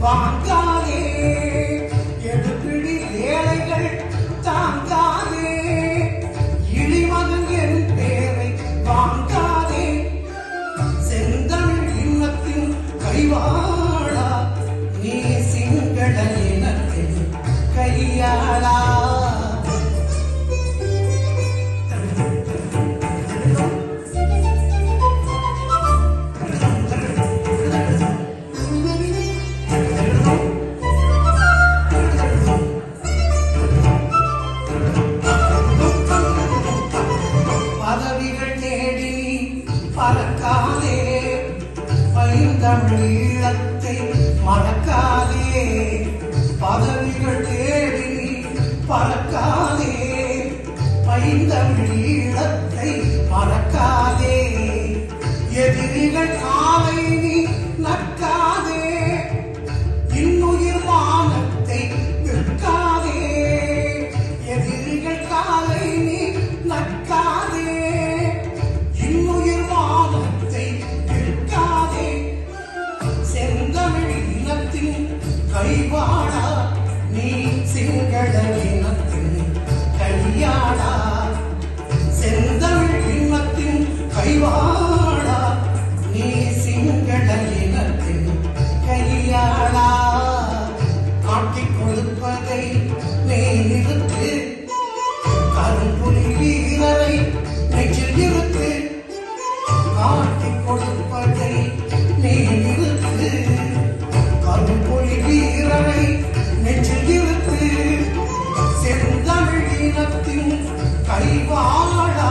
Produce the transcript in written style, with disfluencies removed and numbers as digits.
வாங்காதே, எடுப்பிடி வேலைகள் தாங்காதே, இழிமகன் என் பேரை வாங்காதே, செந்தமிழ் இனத்தின் கைவாளா, நீ சிங்கள இனத்தின் கையாளா. பறக்காதே, பைந்தமிழ் ஈழத்தை மறக்காதே, பதவிகள் தேடி நீ பறக்காதே, பைந்தமிழ் ஈழத்தை மறக்காதே, எதிரிகள் காலை நீ நக்காதே, இன்னுயிர் மானத்தை விற்காதே, எதிரிகள் காலை நீ நக்காதே, கைவாடா, நீ சிங்கள இனத்தின் கையாடா, செந்தமிழ் இனத்தின் கைவாடா, நீ சிங்கள இனத்தின் கையாடா. காட்டிக் கொடுப்பதை நீ நிறுத்து, கரும்புலி வீரரை நெஞ்சில் இருத்து, காட்டிக் கொடுப்பதை நீ நிறுத்து, கரும்புலி வீரரை நெஞ்சில் இருத்து, செந்தமிழ் இனத்தின் கைவாழா.